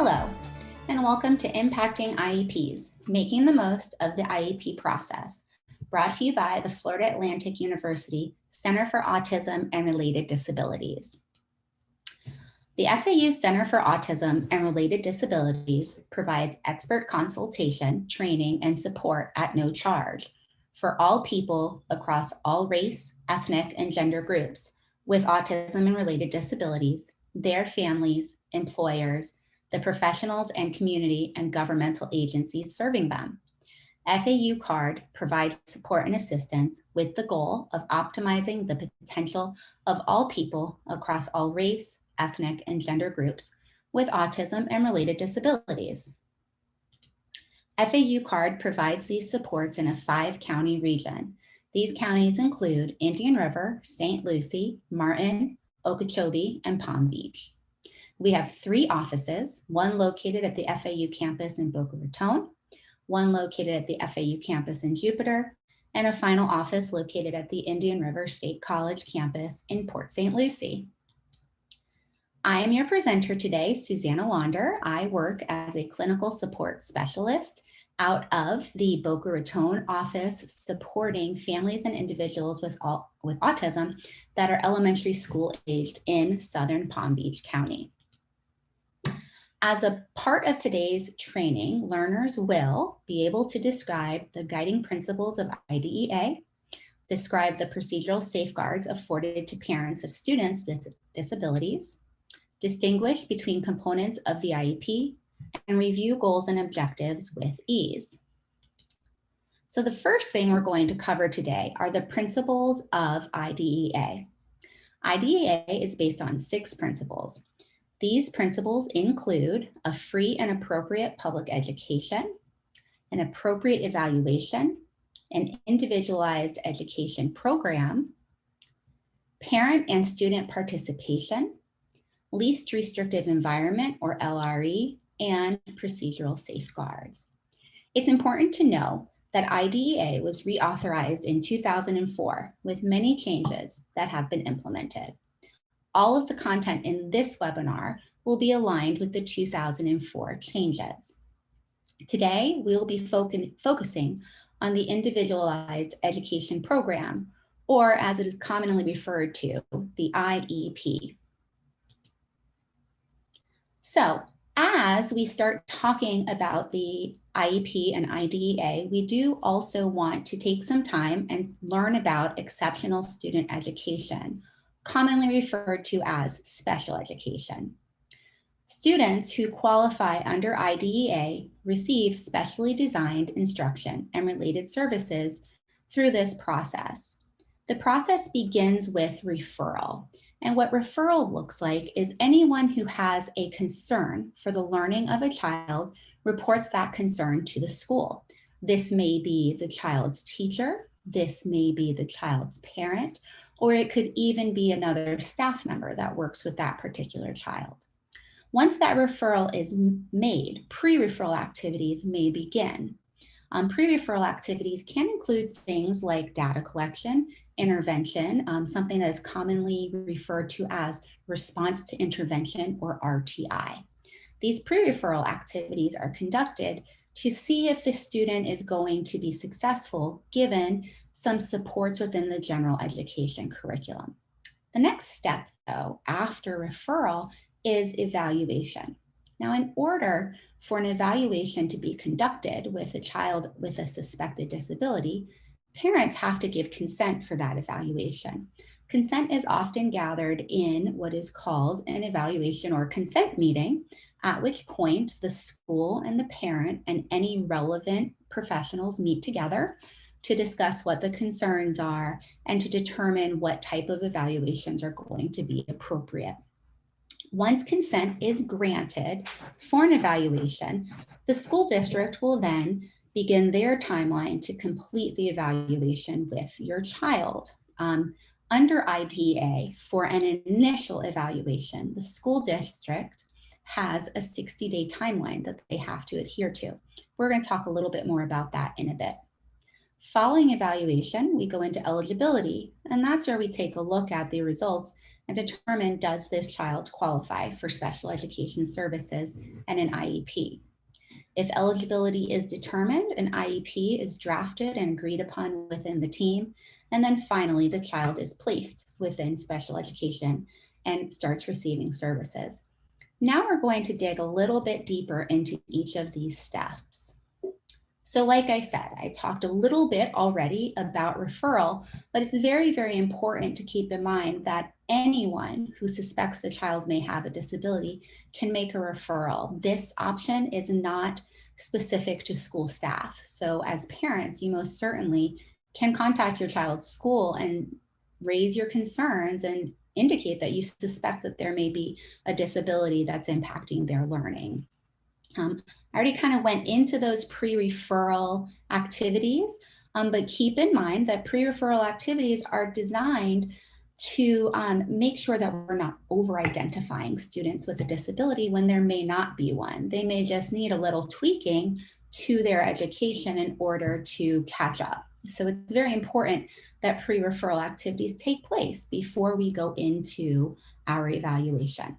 Hello, and welcome to Impacting IEPs, Making the Most of the IEP Process, brought to you by the Florida Atlantic University Center for Autism and Related Disabilities. The FAU Center for Autism and Related Disabilities provides expert consultation, training, and support at no charge for all people across all race, ethnic, and gender groups with autism and related disabilities, their families, employers, the professionals and community and governmental agencies serving them. FAU CARD provides support and assistance with the goal of optimizing the potential of all people across all race, ethnic, and gender groups with autism and related disabilities. FAU CARD provides these supports in a 5-county region. These counties include Indian River, St. Lucie, Martin, Okeechobee, and Palm Beach. We have 3 offices, one located at the FAU campus in Boca Raton, one located at the FAU campus in Jupiter, and a final office located at the Indian River State College campus in Port St. Lucie. I am your presenter today, Susanna Wander. I work as a clinical support specialist out of the Boca Raton office supporting families and individuals with autism that are elementary school aged in Southern Palm Beach County. As a part of today's training, learners will be able to describe the guiding principles of IDEA, describe the procedural safeguards afforded to parents of students with disabilities, distinguish between components of the IEP, and review goals and objectives with ease. So the first thing we're going to cover today are the principles of IDEA. IDEA is based on 6 principles. These principles include a free and appropriate public education, an appropriate evaluation, an individualized education program, parent and student participation, least restrictive environment or LRE, and procedural safeguards. It's important to know that IDEA was reauthorized in 2004 with many changes that have been implemented. All of the content in this webinar will be aligned with the 2004 changes. Today, we will be focusing on the individualized education program, or as it is commonly referred to, the IEP. So as we start talking about the IEP and IDEA, we do also want to take some time and learn about exceptional student education, commonly referred to as special education. Students who qualify under IDEA receive specially designed instruction and related services through this process. The process begins with referral. And what referral looks like is anyone who has a concern for the learning of a child reports that concern to the school. This may be the child's teacher, this may be the child's parent, or it could even be another staff member that works with that particular child. Once that referral is made, pre-referral activities may begin. Pre-referral activities can include things like data collection, intervention, something that is commonly referred to as response to intervention or RTI. These pre-referral activities are conducted to see if the student is going to be successful given some supports within the general education curriculum. The next step, though, after referral is evaluation. Now, in order for an evaluation to be conducted with a child with a suspected disability, parents have to give consent for that evaluation. Consent is often gathered in what is called an evaluation or consent meeting, at which point the school and the parent and any relevant professionals meet together to discuss what the concerns are and to determine what type of evaluations are going to be appropriate. Once consent is granted for an evaluation, the school district will then begin their timeline to complete the evaluation with your child. Under IDEA, for an initial evaluation, the school district has a 60-day timeline that they have to adhere to. We're going to talk a little bit more about that in a bit. Following evaluation, we go into eligibility, and that's where we take a look at the results and determine, does this child qualify for special education services and an IEP? If eligibility is determined, an IEP is drafted and agreed upon within the team. And then finally, the child is placed within special education and starts receiving services. Now we're going to dig a little bit deeper into each of these steps. So like I said, I talked a little bit already about referral, but it's very, very important to keep in mind that anyone who suspects a child may have a disability can make a referral. This option is not specific to school staff. So as parents, you most certainly can contact your child's school and raise your concerns and indicate that you suspect that there may be a disability that's impacting their learning. I already kind of went into those pre-referral activities, but keep in mind that pre-referral activities are designed to make sure that we're not over-identifying students with a disability when there may not be one. They may just need a little tweaking to their education in order to catch up. So it's very important that pre-referral activities take place before we go into our evaluation.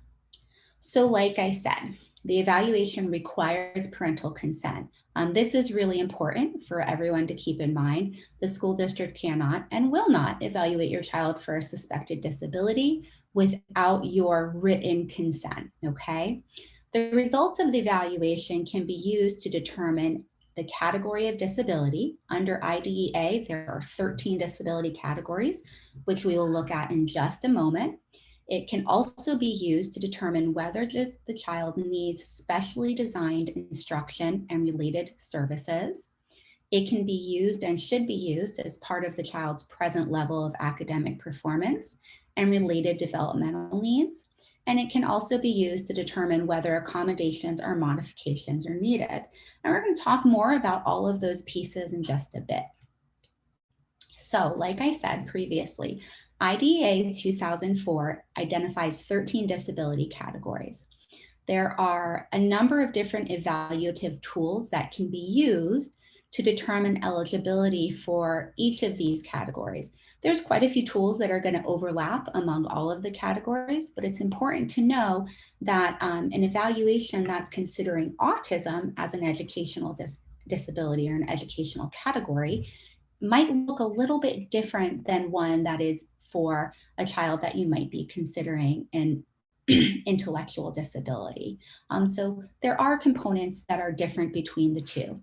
So like I said, the evaluation requires parental consent. This is really important for everyone to keep in mind. The school district cannot and will not evaluate your child for a suspected disability without your written consent, okay? The results of the evaluation can be used to determine the category of disability. Under IDEA, there are 13 disability categories, which we will look at in just a moment. It can also be used to determine whether the child needs specially designed instruction and related services. It can be used and should be used as part of the child's present level of academic performance and related developmental needs. And it can also be used to determine whether accommodations or modifications are needed. And we're going to talk more about all of those pieces in just a bit. So, like I said previously, IDEA 2004 identifies 13 disability categories. There are a number of different evaluative tools that can be used to determine eligibility for each of these categories. There's quite a few tools that are going to overlap among all of the categories, but it's important to know that an evaluation that's considering autism as an educational disability or an educational category might look a little bit different than one that is for a child that you might be considering an intellectual disability. So there are components that are different between the two.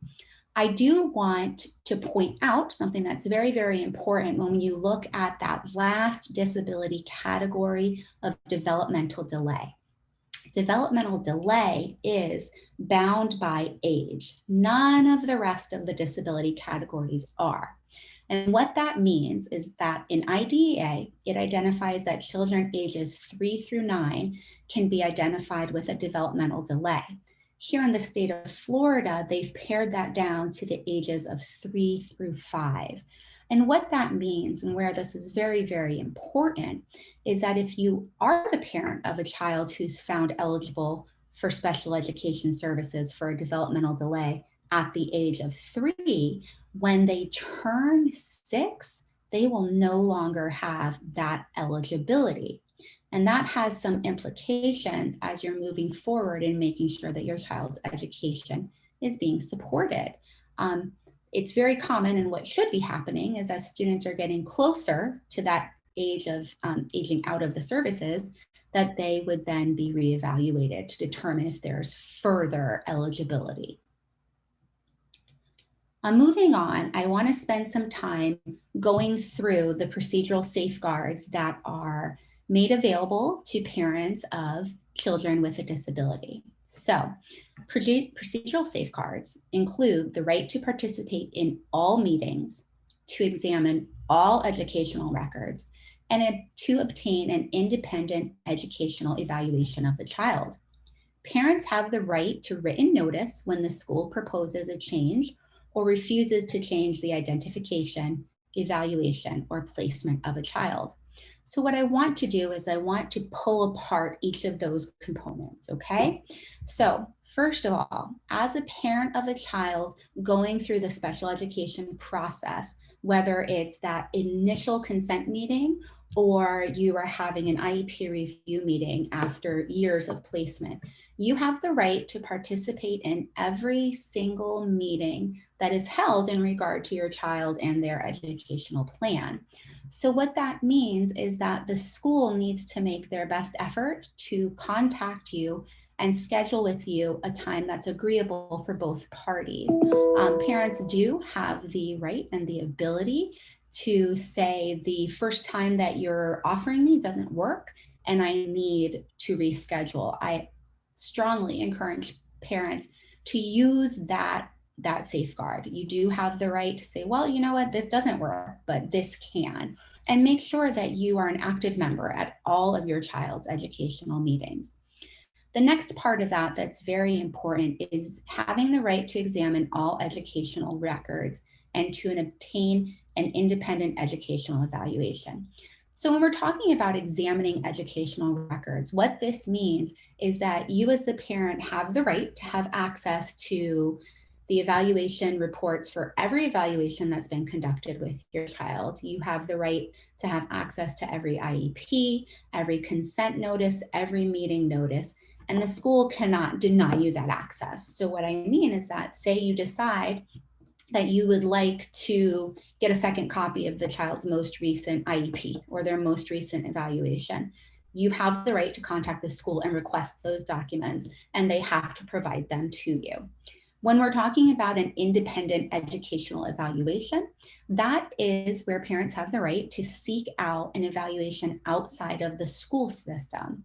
I do want to point out something that's very, very important when you look at that last disability category of developmental delay. Developmental delay is bound by age. None of the rest of the disability categories are. And what that means is that in IDEA, it identifies that children ages 3 through 9 can be identified with a developmental delay. Here in the state of Florida, they've pared that down to the ages of 3 through 5. And what that means, and where this is very, very important, is that if you are the parent of a child who's found eligible for special education services for a developmental delay at the age of 3, when they turn 6, they will no longer have that eligibility. And that has some implications as you're moving forward in making sure that your child's education is being supported. It's very common, and what should be happening is as students are getting closer to that age of aging out of the services, that they would then be reevaluated to determine if there's further eligibility. Moving on, I want to spend some time going through the procedural safeguards that are made available to parents of children with a disability. So, procedural safeguards include the right to participate in all meetings, to examine all educational records, and to obtain an independent educational evaluation of the child. Parents have the right to written notice when the school proposes a change or refuses to change the identification, evaluation, or placement of a child. So what I want to do is I want to pull apart each of those components, okay? So first of all, as a parent of a child going through the special education process, whether it's that initial consent meeting or you are having an IEP review meeting after years of placement. You have the right to participate in every single meeting that is held in regard to your child and their educational plan. So what that means is that the school needs to make their best effort to contact you and schedule with you a time that's agreeable for both parties. Parents do have the right and the ability to say the first time that you're offering me doesn't work and I need to reschedule. I strongly encourage parents to use that safeguard. You do have the right to say, well, you know what, this doesn't work, but this can. And make sure that you are an active member at all of your child's educational meetings. The next part of that that's very important is having the right to examine all educational records and to obtain an independent educational evaluation. So when we're talking about examining educational records, what this means is that you as the parent have the right to have access to the evaluation reports for every evaluation that's been conducted with your child. You have the right to have access to every IEP, every consent notice, every meeting notice, and the school cannot deny you that access. So what I mean is that, say you decide that you would like to get a second copy of the child's most recent IEP or their most recent evaluation, you have the right to contact the school and request those documents, and they have to provide them to you. When we're talking about an independent educational evaluation, that is where parents have the right to seek out an evaluation outside of the school system.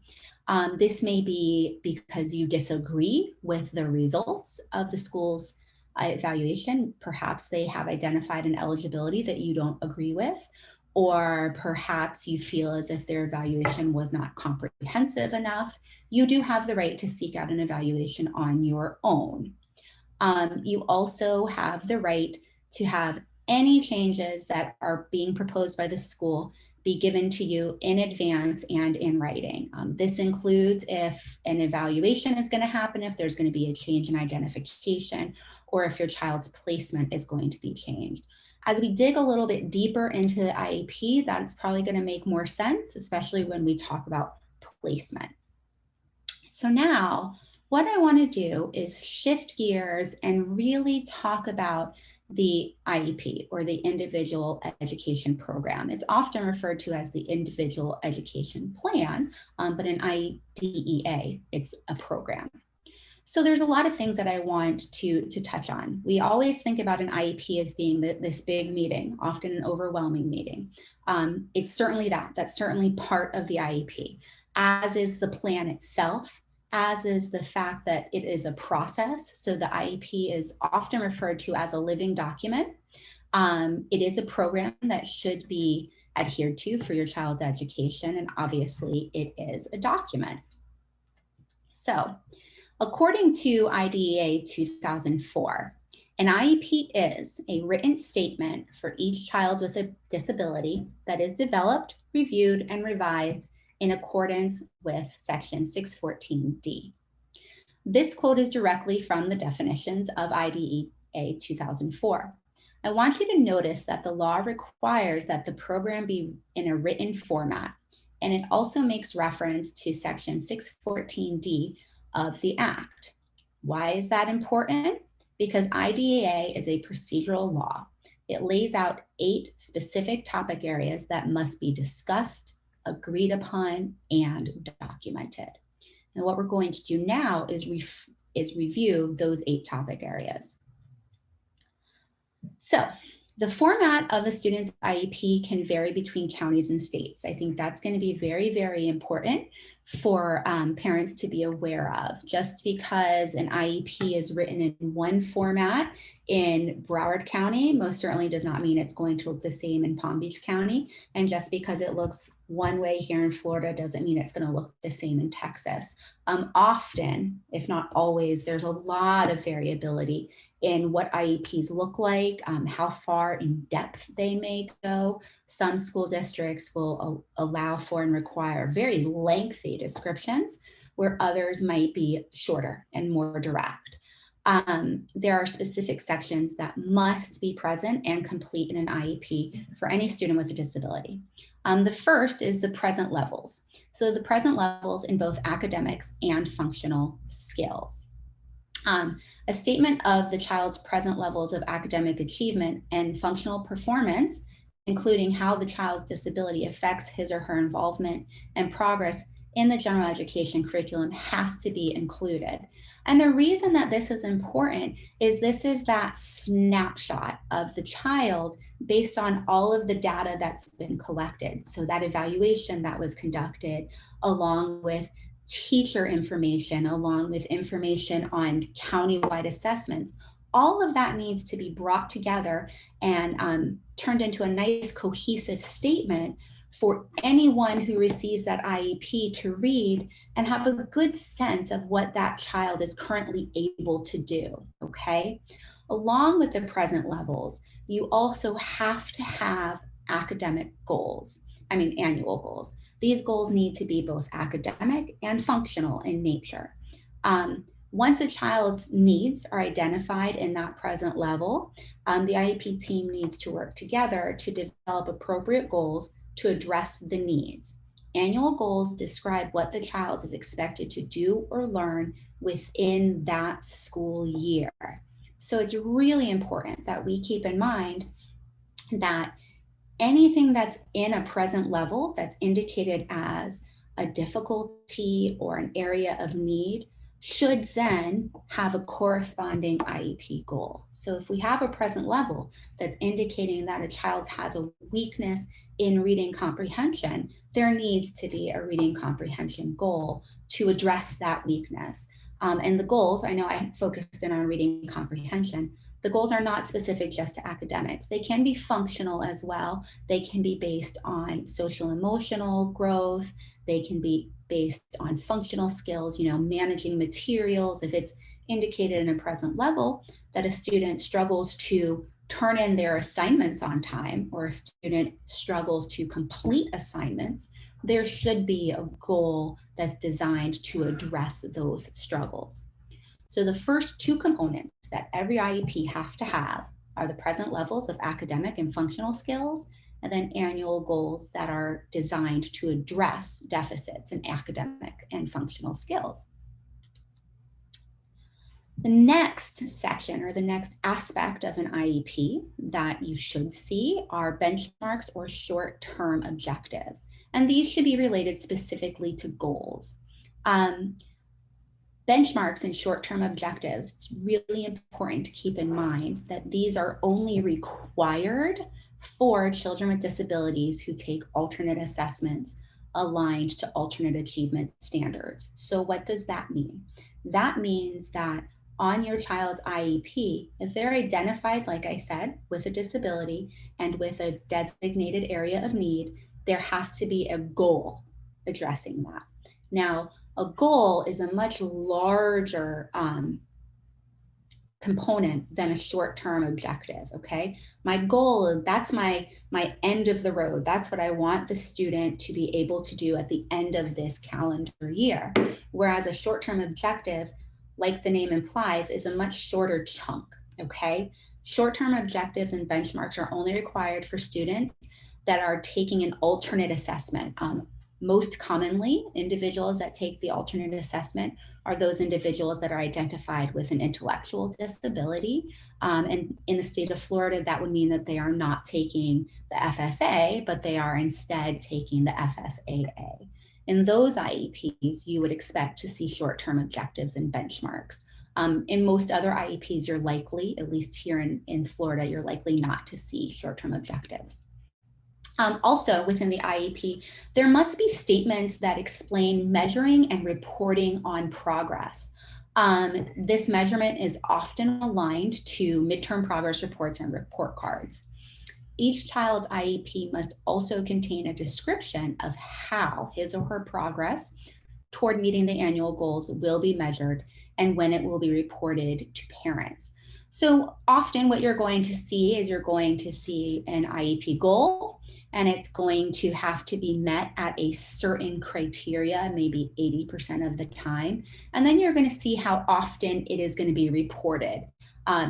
This may be because you disagree with the results of the school's evaluation. Perhaps they have identified an eligibility that you don't agree with, or perhaps you feel as if their evaluation was not comprehensive enough. You do have the right to seek out an evaluation on your own. You also have the right to have any changes that are being proposed by the school be given to you in advance and in writing. This includes if an evaluation is going to happen, if there's going to be a change in identification, or if your child's placement is going to be changed. As we dig a little bit deeper into the IEP, that's probably going to make more sense, especially when we talk about placement. So now, what I want to do is shift gears and really talk about the IEP, or the Individual Education Program. It's often referred to as the Individual Education Plan, but in IDEA, it's a program. So there's a lot of things that I want to touch on. We always think about an IEP as being this big meeting, often an overwhelming meeting. It's certainly that's certainly part of the IEP, as is the plan itself, as is the fact that it is a process. So the IEP is often referred to as a living document. It is a program that should be adhered to for your child's education, and obviously it is a document. So according to IDEA 2004, an IEP is a written statement for each child with a disability that is developed, reviewed, and revised in accordance with Section 614D. This quote is directly from the definitions of IDEA 2004. I want you to notice that the law requires that the program be in a written format, and it also makes reference to Section 614D of the Act. Why is that important? Because IDEA is a procedural law. It lays out 8 specific topic areas that must be discussed, agreed upon, and documented. And what we're going to do now is review those 8 topic areas. So the format of the student's IEP can vary between counties and states. I think that's going to be very, very important for parents to be aware of. Just because an IEP is written in one format in Broward County most certainly does not mean it's going to look the same in Palm Beach County. And just because it looks one way here in Florida doesn't mean it's going to look the same in Texas. Often, if not always, there's a lot of variability in what IEPs look like, how far in depth they may go. Some school districts will allow for and require very lengthy descriptions, where others might be shorter and more direct. there are specific sections that must be present and complete in an IEP for any student with a disability. The first is the present levels. So the present levels in both academics and functional skills. A statement of the child's present levels of academic achievement and functional performance, including how the child's disability affects his or her involvement and progress in the general education curriculum, has to be included. And the reason that this is important is this is that snapshot of the child based on all of the data that's been collected. So that evaluation that was conducted, along with teacher information, along with information on countywide assessments, all of that needs to be brought together and turned into a nice cohesive statement for anyone who receives that IEP to read and have a good sense of what that child is currently able to do, okay? Along with the present levels, you also have to have academic goals, annual goals. These goals need to be both academic and functional in nature. Once a child's needs are identified in that present level, the IEP team needs to work together to develop appropriate goals to address the needs. Annual goals describe what the child is expected to do or learn within that school year. So it's really important that we keep in mind that anything that's in a present level that's indicated as a difficulty or an area of need should then have a corresponding IEP goal. So if we have a present level that's indicating that a child has a weakness in reading comprehension, there needs to be a reading comprehension goal to address that weakness. And the goals, I know I focused in on reading comprehension, the goals are not specific just to academics. They can be functional as well. They can be based on social emotional growth. They can be based on functional skills, managing materials. If it's indicated in a present level that a student struggles to turn in their assignments on time, or a student struggles to complete assignments, there should be a goal that's designed to address those struggles. So the first two components that every IEP have to have are the present levels of academic and functional skills, and then annual goals that are designed to address deficits in academic and functional skills. The next section, or the next aspect of an IEP that you should see, are benchmarks or short-term objectives. And these should be related specifically to goals. Benchmarks and short-term objectives, it's really important to keep in mind that these are only required for children with disabilities who take alternate assessments aligned to alternate achievement standards. So what does that mean? That means that on your child's IEP, if they're identified, like I said, with a disability and with a designated area of need, there has to be a goal addressing that. Now, a goal is a much larger component than a short-term objective, okay? My goal, that's my end of the road. That's what I want the student to be able to do at the end of this calendar year. Whereas a short-term objective, like the name implies, is a much shorter chunk, okay? Short-term objectives and benchmarks are only required for students that are taking an alternate assessment. Most commonly, individuals that take the alternate assessment are those individuals that are identified with an intellectual disability. And in the state of Florida, that would mean that they are not taking the FSA, but they are instead taking the FSAA. In those IEPs, you would expect to see short-term objectives and benchmarks. In most other IEPs, you're likely, at least here in Florida, you're likely not to see short-term objectives. Also, within the IEP, there must be statements that explain measuring and reporting on progress. This measurement is often aligned to midterm progress reports and report cards. Each child's IEP must also contain a description of how his or her progress toward meeting the annual goals will be measured and when it will be reported to parents. So often what you're going to see is you're going to see an IEP goal, and it's going to have to be met at a certain criteria, maybe 80% of the time. And then you're going to see how often it is going to be reported.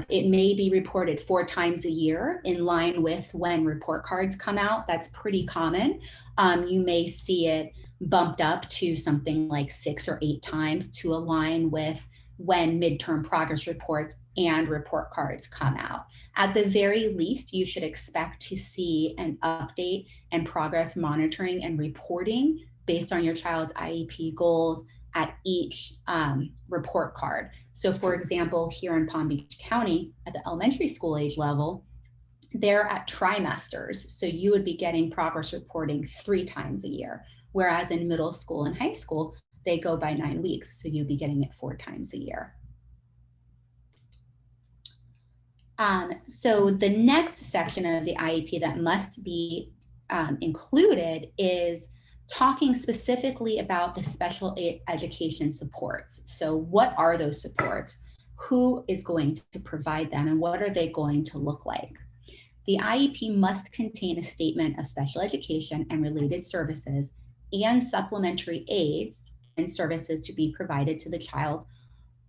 It may be reported 4 times a year in line with when report cards come out. That's pretty common. You may see it bumped up to something like 6 or 8 times to align with when midterm progress reports and report cards come out. At the very least, you should expect to see an update and progress monitoring and reporting based on your child's IEP goals at each report card. So for example, here in Palm Beach County at the elementary school age level, they're at trimesters. So you would be getting progress reporting 3 times a year, whereas in middle school and high school, they go by 9 weeks. So you'd be getting it 4 times a year. So the next section of the IEP that must be included is talking specifically about the special education supports. So what are those supports? Who is going to provide them, and what are they going to look like? The IEP must contain a statement of special education and related services and supplementary aids and services to be provided to the child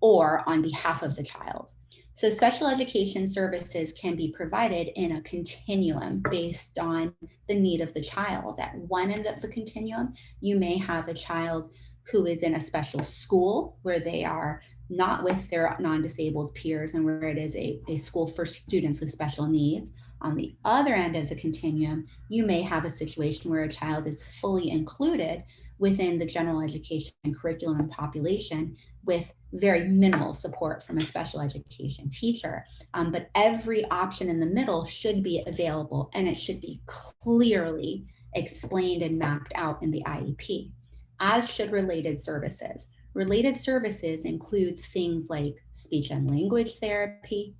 or on behalf of the child. So special education services can be provided in a continuum based on the need of the child. At one end of the continuum, you may have a child who is in a special school where they are not with their non-disabled peers and where it is a school for students with special needs. On the other end of the continuum, you may have a situation where a child is fully included within the general education curriculum and population with very minimal support from a special education teacher. But every option in the middle should be available, and it should be clearly explained and mapped out in the IEP, as should related services. Related services includes things like speech and language therapy,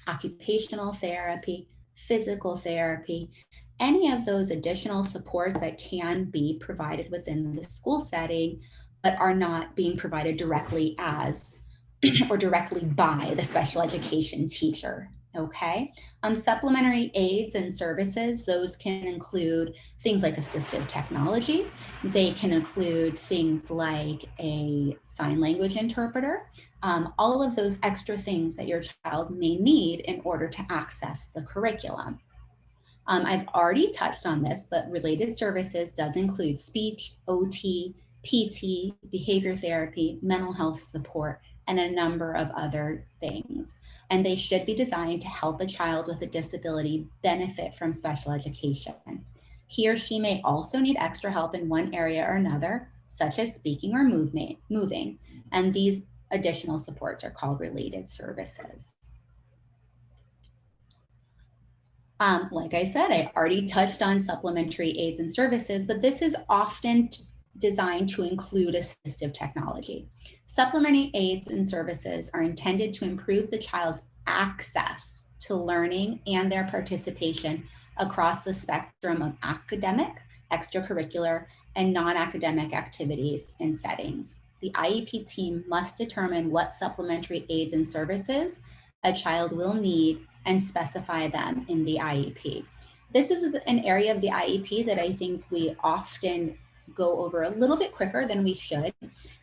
occupational therapy, physical therapy, any of those additional supports that can be provided within the school setting, but are not being provided directly as or directly by the special education teacher. Okay. Supplementary aids and services, those can include things like assistive technology. They can include things like a sign language interpreter, all of those extra things that your child may need in order to access the curriculum. I've already touched on this, but related services does include speech, OT, PT, behavior therapy, mental health support, and a number of other things. And they should be designed to help a child with a disability benefit from special education. He or she may also need extra help in one area or another, such as speaking or moving. And these additional supports are called related services. Like I said, I already touched on supplementary aids and services, but this is often designed to include assistive technology. Supplementary aids and services are intended to improve the child's access to learning and their participation across the spectrum of academic, extracurricular, and non-academic activities and settings. The IEP team must determine what supplementary aids and services a child will need and specify them in the IEP. This is an area of the IEP that I think we often go over a little bit quicker than we should.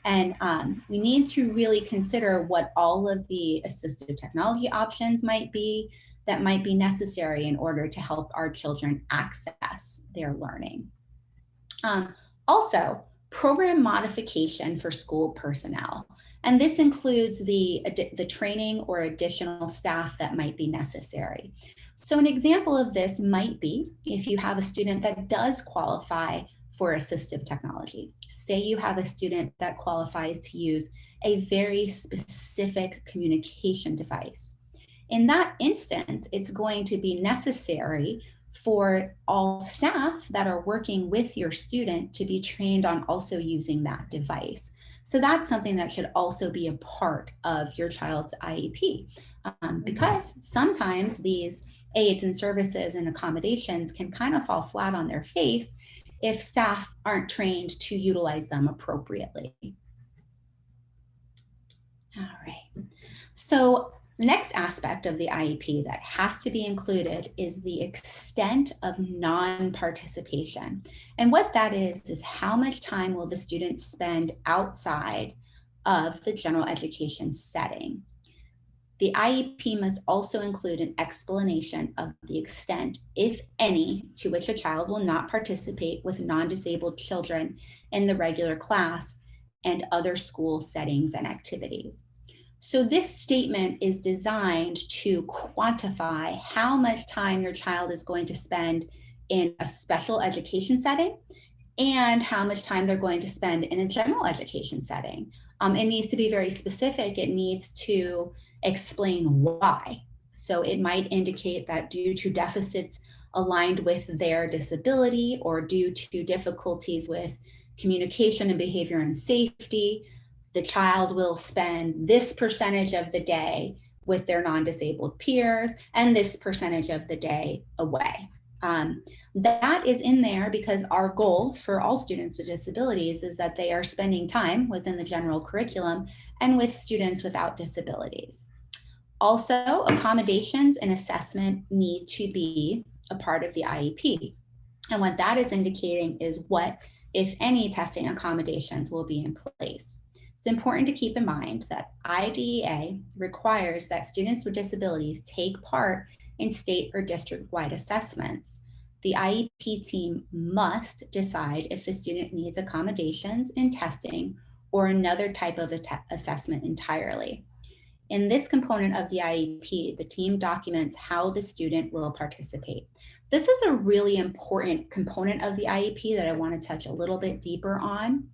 And we need to really consider what all of the assistive technology options might be that might be necessary in order to help our children access their learning. Also, program modification for school personnel. And this includes the training or additional staff that might be necessary. So an example of this might be if you have a student that does qualify for assistive technology. Say you have a student that qualifies to use a very specific communication device. In that instance, it's going to be necessary for all staff that are working with your student to be trained on also using that device. So that's something that should also be a part of your child's IEP, because sometimes these aids and services and accommodations can kind of fall flat on their face if staff aren't trained to utilize them appropriately. All right. So The next aspect of the IEP that has to be included is the extent of non-participation. And what that is how much time will the student spend outside of the general education setting. The IEP must also include an explanation of the extent, if any, to which a child will not participate with non-disabled children in the regular class and other school settings and activities. So this statement is designed to quantify how much time your child is going to spend in a special education setting and how much time they're going to spend in a general education setting. It needs to be very specific. It needs to explain why. So it might indicate that due to deficits aligned with their disability or due to difficulties with communication and behavior and safety, the child will spend this percentage of the day with their non-disabled peers and this percentage of the day away. That is in there because our goal for all students with disabilities is that they are spending time within the general curriculum and with students without disabilities. Also, accommodations and assessment need to be a part of the IEP. And what that is indicating is what, if any, testing accommodations will be in place. It's important to keep in mind that IDEA requires that students with disabilities take part in state or district-wide assessments. The IEP team must decide if the student needs accommodations in testing or another type of assessment entirely. In this component of the IEP, the team documents how the student will participate. This is a really important component of the IEP that I want to touch a little bit deeper on.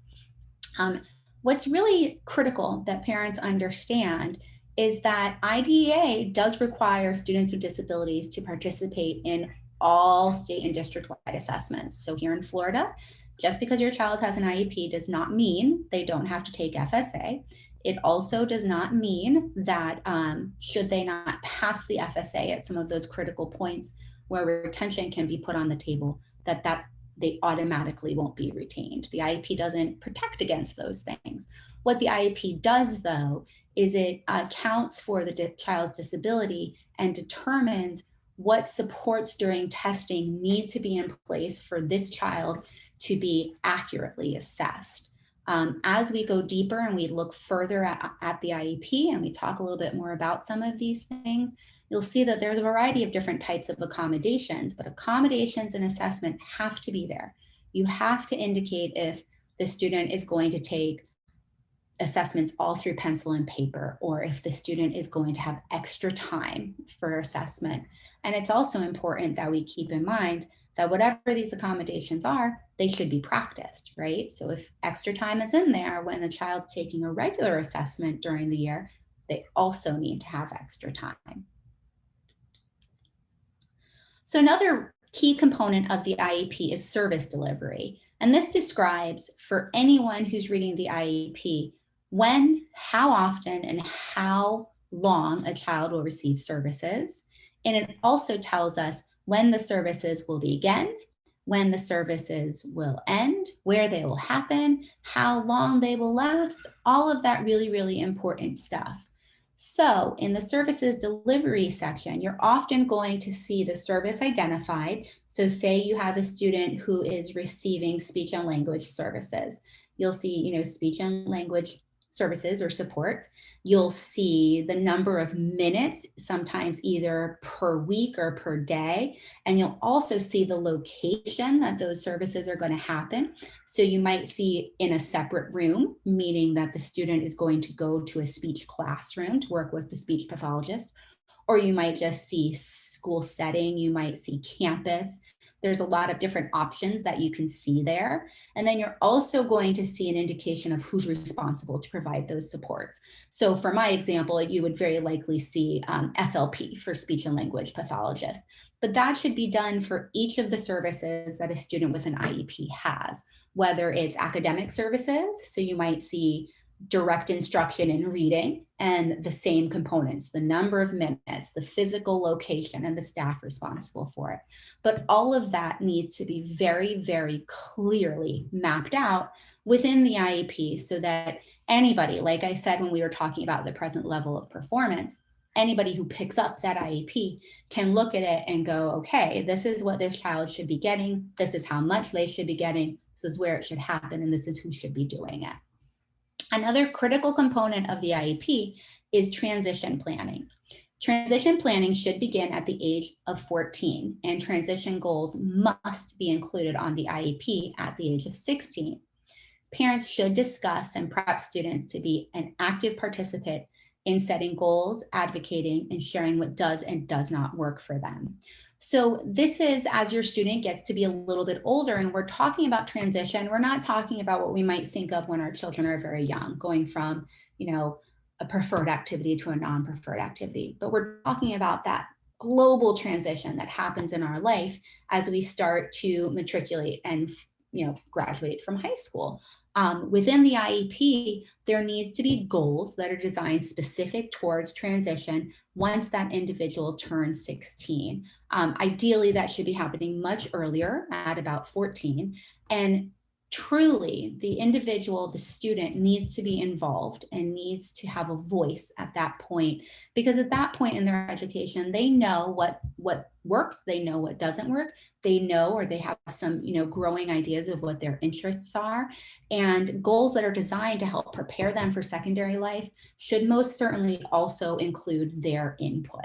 What's really critical that parents understand is that IDEA does require students with disabilities to participate in all state and district-wide assessments. So here in Florida, just because your child has an IEP does not mean they don't have to take FSA. It also does not mean that should they not pass the FSA at some of those critical points where retention can be put on the table, that they automatically won't be retained. The IEP doesn't protect against those things. What the IEP does, though, is it accounts for the child's disability and determines what supports during testing need to be in place for this child to be accurately assessed. As we go deeper and we look further at the IEP and we talk a little bit more about some of these things, you'll see that there's a variety of different types of accommodations, but accommodations and assessment have to be there. You have to indicate if the student is going to take assessments all through pencil and paper, or if the student is going to have extra time for assessment. And it's also important that we keep in mind that whatever these accommodations are, they should be practiced, right? So if extra time is in there when the child's taking a regular assessment during the year, they also need to have extra time. So another key component of the IEP is service delivery. And this describes for anyone who's reading the IEP when, how often, and how long a child will receive services. And it also tells us when the services will begin, when the services will end, where they will happen, how long they will last, all of that really, really important stuff. So in the services delivery section, you're often going to see the service identified. So say you have a student who is receiving speech and language services. You'll see, speech and language services or supports. You'll see the number of minutes, sometimes either per week or per day. And you'll also see the location that those services are going to happen. So you might see in a separate room, meaning that the student is going to go to a speech classroom to work with the speech pathologist, or you might just see school setting, you might see campus. There's a lot of different options that you can see there. And then you're also going to see an indication of who's responsible to provide those supports. So for my example, you would very likely see SLP for speech and language pathologist, but that should be done for each of the services that a student with an IEP has, whether it's academic services. So you might see direct instruction in reading and the same components, the number of minutes, the physical location, and the staff responsible for it. But all of that needs to be very, very clearly mapped out within the IEP so that anybody, like I said when we were talking about the present level of performance, anybody who picks up that IEP can look at it and go, okay, this is what this child should be getting. This is how much they should be getting. This is where it should happen. And this is who should be doing it. Another critical component of the IEP is transition planning. Transition planning should begin at the age of 14, and transition goals must be included on the IEP at the age of 16. Parents should discuss and prep students to be an active participant in setting goals, advocating, and sharing what does and does not work for them. So this is as your student gets to be a little bit older, and we're talking about transition. We're not talking about what we might think of when our children are very young, going from, a preferred activity to a non-preferred activity. But we're talking about that global transition that happens in our life as we start to matriculate and graduate from high school. Within the IEP, there needs to be goals that are designed specific towards transition once that individual turns 16. Ideally, that should be happening much earlier at about 14. And truly, the individual, the student, needs to be involved and needs to have a voice at that point, because at that point in their education, they know what works, they know what doesn't work, they know, or they have some growing ideas of what their interests are, and goals that are designed to help prepare them for secondary life should most certainly also include their input.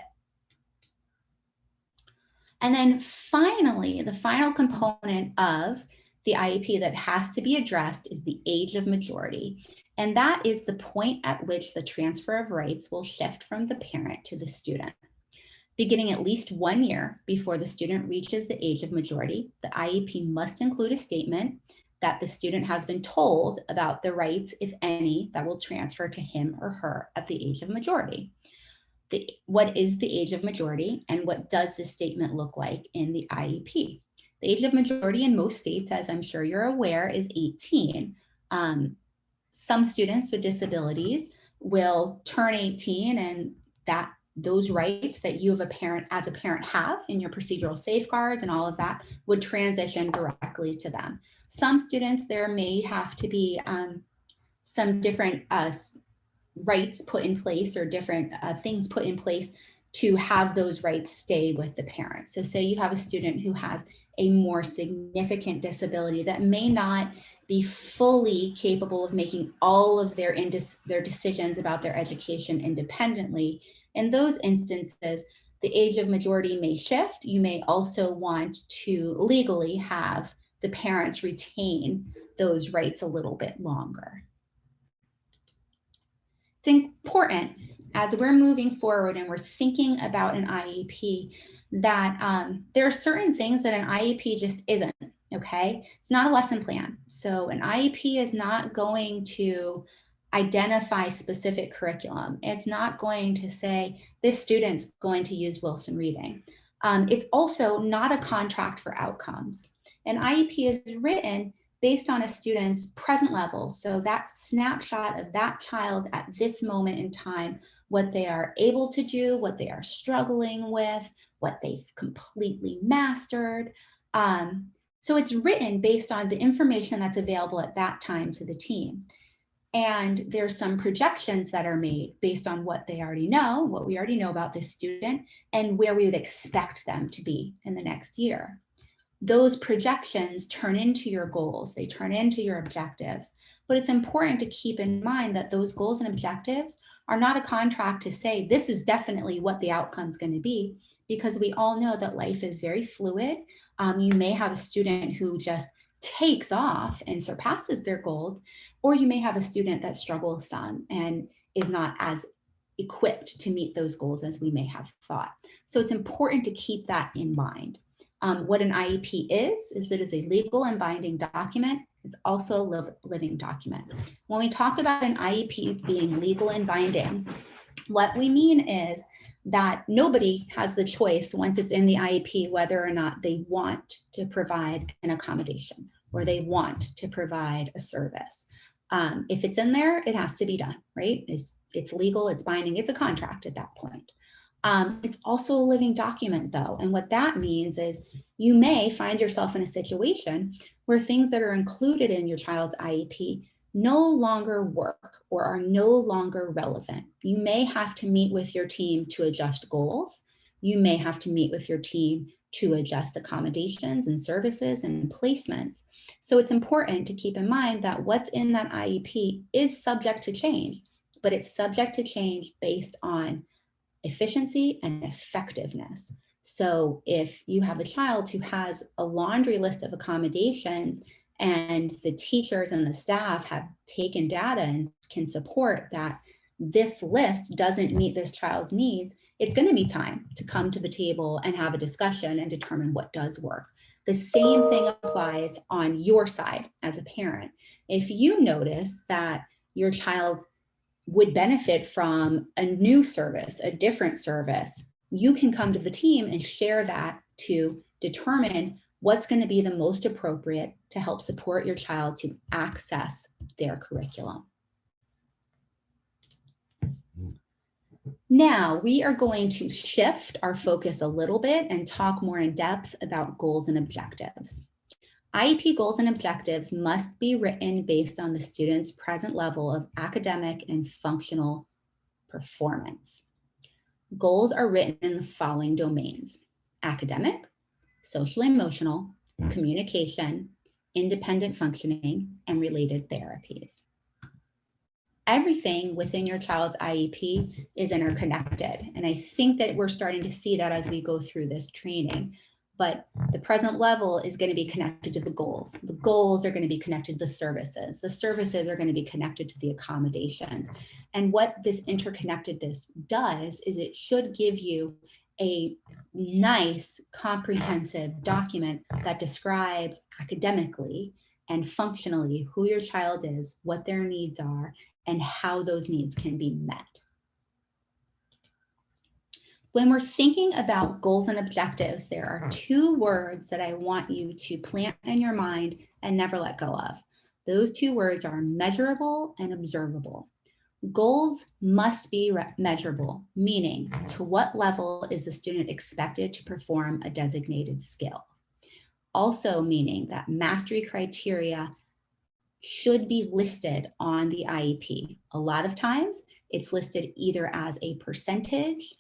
And then finally, the final component of the IEP that has to be addressed is the age of majority. And that is the point at which the transfer of rights will shift from the parent to the student. Beginning at least 1 year before the student reaches the age of majority, the IEP must include a statement that the student has been told about the rights, if any, that will transfer to him or her at the age of majority. What is the age of majority, and what does this statement look like in the IEP? The age of majority in most states, as I'm sure you're aware, is 18. Some students with disabilities will turn 18, and those rights that you as a parent have in your procedural safeguards and all of that would transition directly to them. Some students, there may have to be some different rights put in place, or different things put in place to have those rights stay with the parent. So say you have a student who has a more significant disability that may not be fully capable of making all of their decisions about their education independently. In those instances, the age of majority may shift. You may also want to legally have the parents retain those rights a little bit longer. It's important as we're moving forward and we're thinking about an IEP that there are certain things that an IEP just isn't, okay? It's not a lesson plan. So an IEP is not going to identify specific curriculum. It's not going to say this student's going to use Wilson reading. It's also not a contract for outcomes. An IEP is written based on a student's present level. So that snapshot of that child at this moment in time, what they are able to do, what they are struggling with, what they've completely mastered. So it's written based on the information that's available at that time to the team. And there's some projections that are made based on what they already know, what we already know about this student, and where we would expect them to be in the next year. Those projections turn into your goals, they turn into your objectives. But it's important to keep in mind that those goals and objectives are not a contract to say this is definitely what the outcome is going to be, because we all know that life is very fluid. You may have a student who just takes off and surpasses their goals, or you may have a student that struggles some and is not as equipped to meet those goals as we may have thought. So it's important to keep that in mind. What an IEP is it is a legal and binding document. It's also a living document. When we talk about an IEP being legal and binding, what we mean is that nobody has the choice once it's in the IEP whether or not they want to provide an accommodation or they want to provide a service. If it's in there, it has to be done, right? It's legal, it's binding, it's a contract at that point. It's also a living document though. And what that means is you may find yourself in a situation where things that are included in your child's IEP no longer work or are no longer relevant. You may have to meet with your team to adjust goals. You may have to meet with your team to adjust accommodations and services and placements. So it's important to keep in mind that what's in that IEP is subject to change, but it's subject to change based on efficiency and effectiveness. So if you have a child who has a laundry list of accommodations and the teachers and the staff have taken data and can support that this list doesn't meet this child's needs, it's going to be time to come to the table and have a discussion and determine what does work. The same thing applies on your side as a parent. If you notice that your child would benefit from a new service, a different service, you can come to the team and share that to determine what's going to be the most appropriate to help support your child to access their curriculum. Now we are going to shift our focus a little bit and talk more in depth about goals and objectives. IEP goals and objectives must be written based on the student's present level of academic and functional performance. Goals are written in the following domains: academic, social emotional, communication, independent functioning, and related therapies. Everything within your child's IEP is interconnected. And I think that we're starting to see that as we go through this training. But the present level is going to be connected to the goals. The goals are going to be connected to the services. The services are going to be connected to the accommodations. And what this interconnectedness does is it should give you a nice, comprehensive document that describes academically and functionally who your child is, what their needs are, and how those needs can be met. When we're thinking about goals and objectives, there are two words that I want you to plant in your mind and never let go of. Those two words are measurable and observable. Goals must be measurable, meaning to what level is the student expected to perform a designated skill. Also meaning that mastery criteria should be listed on the IEP. A lot of times it's listed either as a percentage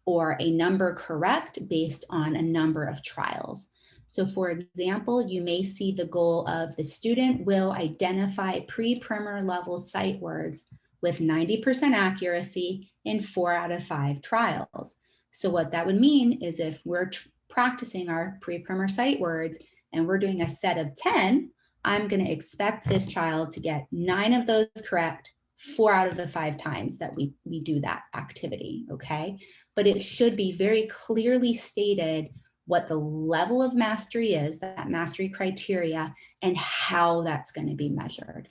or a number correct based on a number of trials. So for example, you may see the goal of the student will identify pre-primer level sight words with 90% accuracy in 4 out of 5 trials. So what that would mean is if we're practicing our pre-primer sight words and we're doing a set of 10, I'm going to expect this child to get 9 of those correct 4 out of the 5 times that we do that activity, okay? But it should be very clearly stated what the level of mastery is, that mastery criteria, and how that's going to be measured.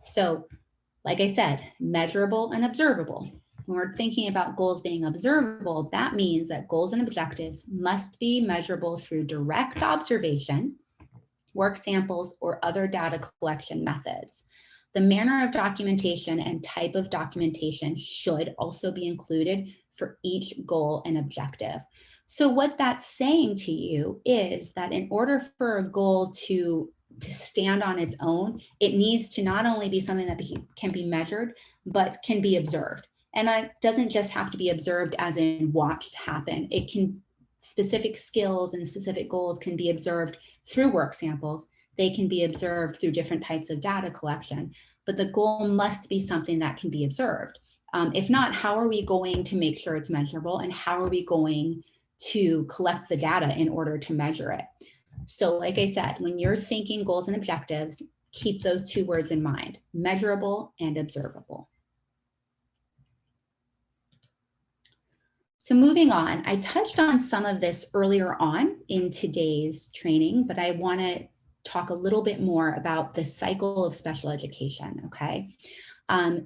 So, like I said, measurable and observable. When we're thinking about goals being observable, that means that goals and objectives must be measurable through direct observation, work samples, or other data collection methods. The manner of documentation and type of documentation should also be included for each goal and objective. So what that's saying to you is that in order for a goal to stand on its own, it needs to not only be something that can be measured, but can be observed. And that doesn't just have to be observed as in watched happen. It can, specific skills and specific goals can be observed through work samples. They can be observed through different types of data collection, but the goal must be something that can be observed. If not, how are we going to make sure it's measurable, and how are we going to collect the data in order to measure it? So like I said, when you're thinking goals and objectives, keep those two words in mind: measurable and observable. So moving on, I touched on some of this earlier on in today's training, but I want to talk a little bit more about the cycle of special education, okay?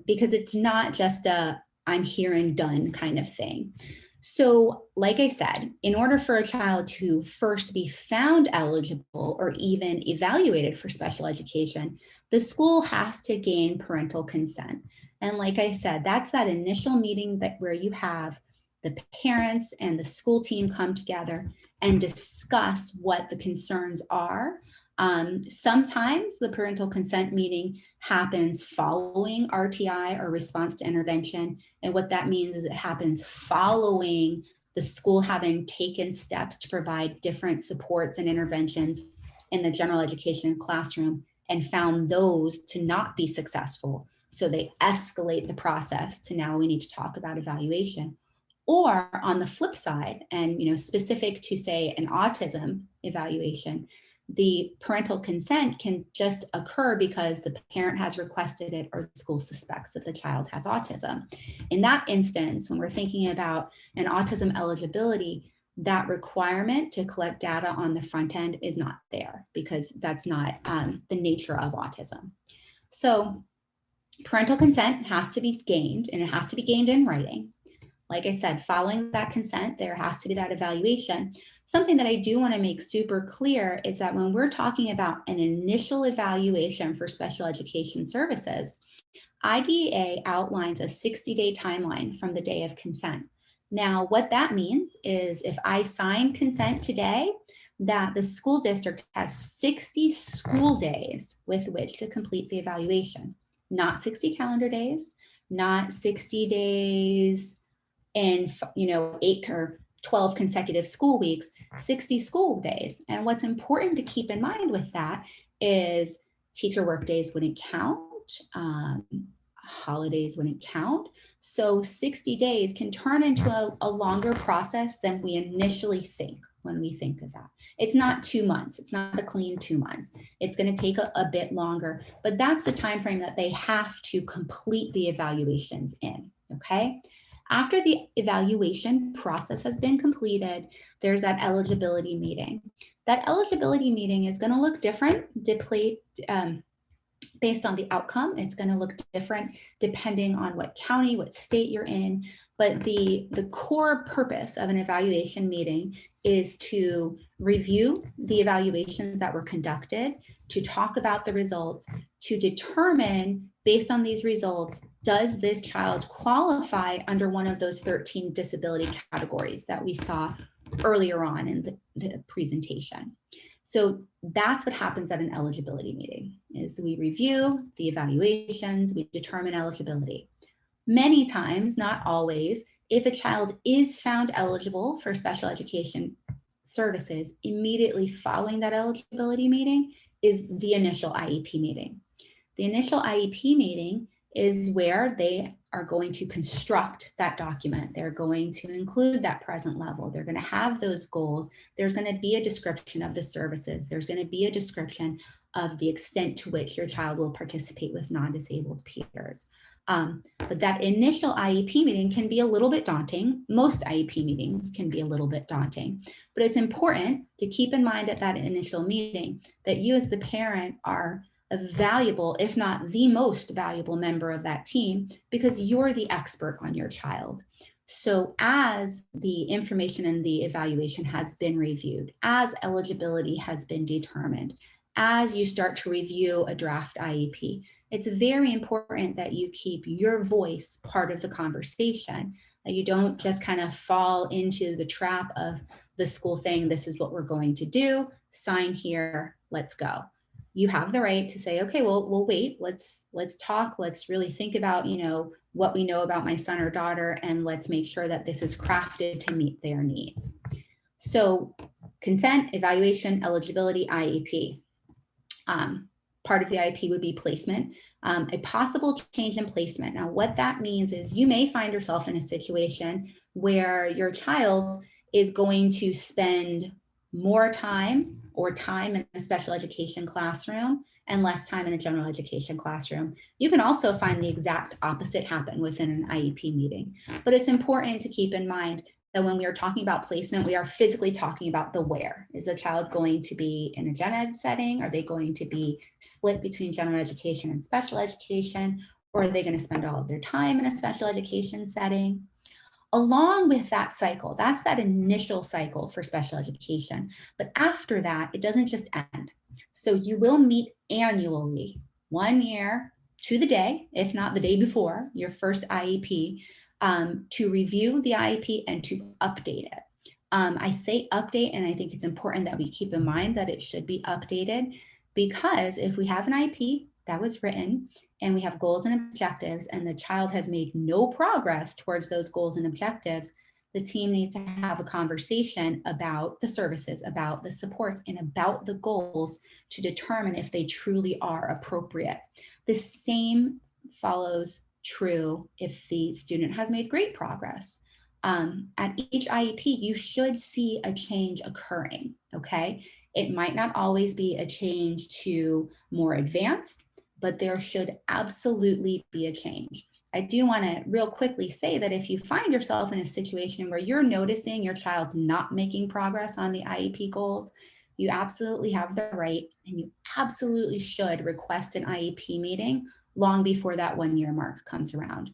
Because it's not just a I'm here and done kind of thing. So like I said, in order for a child to first be found eligible or even evaluated for special education, the school has to gain parental consent. And like I said, that's that initial meeting where you have the parents and the school team come together and discuss what the concerns are Sometimes the parental consent meeting happens following RTI or response to intervention. And what that means is it happens following the school having taken steps to provide different supports and interventions in the general education classroom and found those to not be successful. So they escalate the process to now we need to talk about evaluation. Or on the flip side, and specific to say an autism evaluation, the parental consent can just occur because the parent has requested it or the school suspects that the child has autism. In that instance, when we're thinking about an autism eligibility, that requirement to collect data on the front end is not there because that's not the nature of autism. So parental consent has to be gained, and it has to be gained in writing. Like I said, following that consent, there has to be that evaluation. Something that I do want to make super clear is that when we're talking about an initial evaluation for special education services, IDEA outlines a 60-day timeline from the day of consent. Now, what that means is if I sign consent today, that the school district has 60 school days with which to complete the evaluation, not 60 calendar days, not 60 days in 8 or 12 consecutive school weeks, 60 school days. And what's important to keep in mind with that is teacher work days wouldn't count, holidays wouldn't count. So 60 days can turn into a longer process than we initially think when we think of that. It's not 2 months. It's not a clean 2 months. It's going to take a bit longer, but that's the time frame that they have to complete the evaluations in, okay? After the evaluation process has been completed, there's that eligibility meeting. That eligibility meeting is going to look different based on the outcome. It's going to look different depending on what county, what state you're in. But the core purpose of an evaluation meeting is to review the evaluations that were conducted, to talk about the results, to determine based on these results, does this child qualify under one of those 13 disability categories that we saw earlier on in the presentation. So that's what happens at an eligibility meeting, is we review the evaluations, we determine eligibility. Many times, not always, if a child is found eligible for special education services, immediately following that eligibility meeting is the initial IEP meeting. The initial IEP meeting is where they are going to construct that document. They're going to include that present level. They're going to have those goals. There's going to be a description of the services. There's going to be a description of the extent to which your child will participate with non-disabled peers. But that initial IEP meeting can be a little bit daunting. Most IEP meetings can be a little bit daunting, but it's important to keep in mind at that initial meeting that you as the parent are a valuable, if not the most valuable member of that team, because you're the expert on your child. So as the information in the evaluation has been reviewed, as eligibility has been determined, as you start to review a draft IEP, it's very important that you keep your voice part of the conversation, that you don't just kind of fall into the trap of the school saying, this is what we're going to do, sign here, let's go. You have the right to say, okay, well, we'll wait. Let's talk. Let's really think about, what we know about my son or daughter, and let's make sure that this is crafted to meet their needs. So consent, evaluation, eligibility, IEP. Part of the IEP would be placement, a possible change in placement. Now, what that means is you may find yourself in a situation where your child is going to spend more time in a special education classroom and less time in a general education classroom. You can also find the exact opposite happen within an IEP meeting, but it's important to keep in mind that when we are talking about placement, we are physically talking about the where. Is the child going to be in a gen ed setting? Are they going to be split between general education and special education? Or are they going to spend all of their time in a special education setting? Along with that cycle, that's that initial cycle for special education. But after that, it doesn't just end. So you will meet annually, 1 year to the day, if not the day before your first IEP, to review the IEP and to update it. I say update, and I think it's important that we keep in mind that it should be updated, because if we have an IEP that was written and we have goals and objectives and the child has made no progress towards those goals and objectives, the team needs to have a conversation about the services, about the supports, and about the goals to determine if they truly are appropriate. The same follows true if the student has made great progress. At each IEP, you should see a change occurring, okay? It might not always be a change to more advanced, but there should absolutely be a change. I do want to real quickly say that if you find yourself in a situation where you're noticing your child's not making progress on the IEP goals, you absolutely have the right and you absolutely should request an IEP meeting long before that 1-year mark comes around.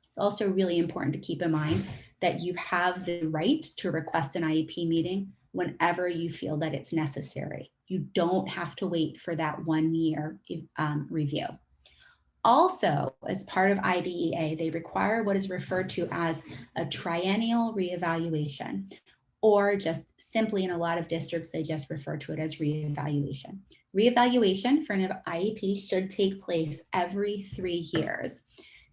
It's also really important to keep in mind that you have the right to request an IEP meeting whenever you feel that it's necessary. You don't have to wait for that 1-year review. Also, as part of IDEA, they require what is referred to as a triennial reevaluation, or just simply in a lot of districts, they just refer to it as reevaluation. Reevaluation for an IEP should take place every 3 years.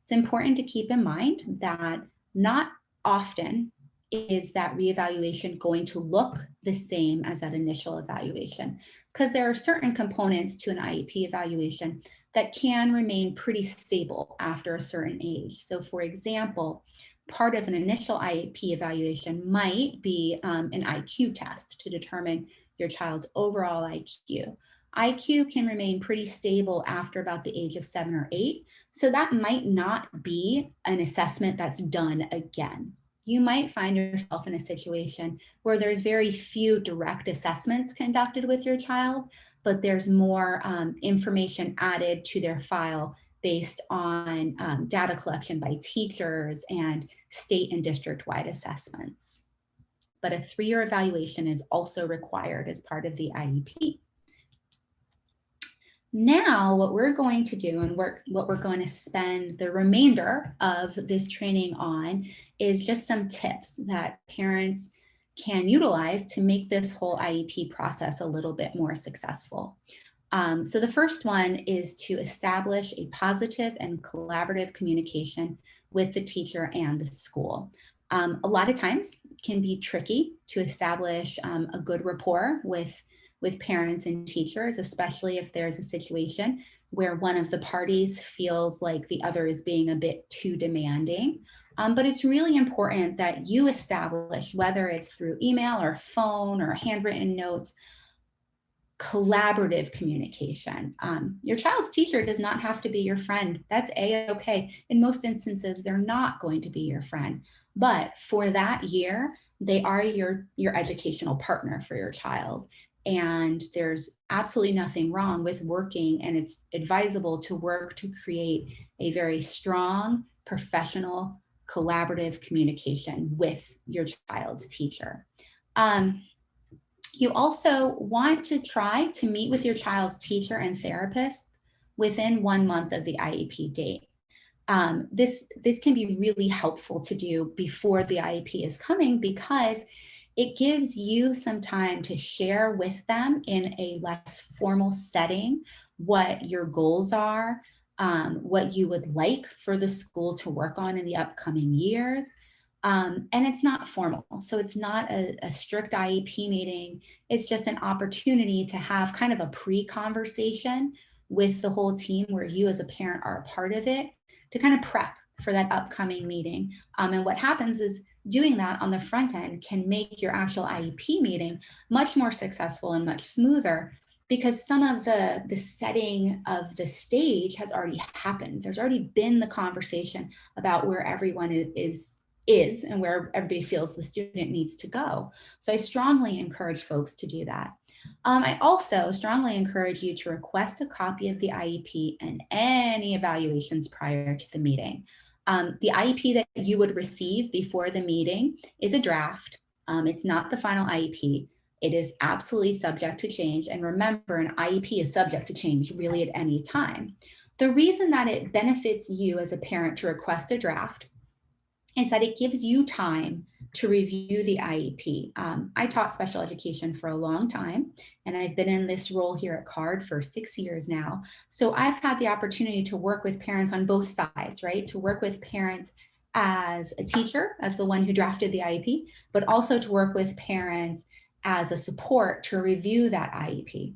It's important to keep in mind that not often is that reevaluation going to look the same as that initial evaluation, because there are certain components to an IEP evaluation that can remain pretty stable after a certain age. So for example, part of an initial IEP evaluation might be an IQ test to determine your child's overall IQ. IQ can remain pretty stable after about the age of 7 or 8. So that might not be an assessment that's done again. You might find yourself in a situation where there's very few direct assessments conducted with your child, but there's more information added to their file based on data collection by teachers and state and district-wide assessments. But a 3-year evaluation is also required as part of the IEP. Now, what we're going to do and what we're going to spend the remainder of this training on is just some tips that parents can utilize to make this whole IEP process a little bit more successful. So the first one is to establish a positive and collaborative communication with the teacher and the school. A lot of times it can be tricky to establish a good rapport with parents and teachers, especially if there's a situation where one of the parties feels like the other is being a bit too demanding. But it's really important that you establish, whether it's through email or phone or handwritten notes, collaborative communication. Your child's teacher does not have to be your friend. That's a-okay. In most instances, they're not going to be your friend. But for that year, they are your educational partner for your child. And there's absolutely nothing wrong with working, and it's advisable to work to create a very strong, professional, collaborative communication with your child's teacher. You also want to try to meet with your child's teacher and therapist within 1 month of the IEP date. This can be really helpful to do before the IEP is coming, because it gives you some time to share with them in a less formal setting what your goals are, what you would like for the school to work on in the upcoming years. And it's not formal. So it's not a strict IEP meeting. It's just an opportunity to have kind of a pre-conversation with the whole team where you as a parent are a part of it, to kind of prep for that upcoming meeting. And what happens is doing that on the front end can make your actual IEP meeting much more successful and much smoother, because some of the setting of the stage has already happened. There's already been the conversation about where everyone is and where everybody feels the student needs to go. So I strongly encourage folks to do that. I also strongly encourage you to request a copy of the IEP and any evaluations prior to the meeting. The IEP that you would receive before the meeting is a draft. It's not the final IEP. It is absolutely subject to change. And remember, an IEP is subject to change really at any time. The reason that it benefits you as a parent to request a draft is that it gives you time to review the IEP. I taught special education for a long time, and I've been in this role here at CARD for 6 years now. So I've had the opportunity to work with parents on both sides, right? To work with parents as a teacher, as the one who drafted the IEP, but also to work with parents as a support to review that IEP.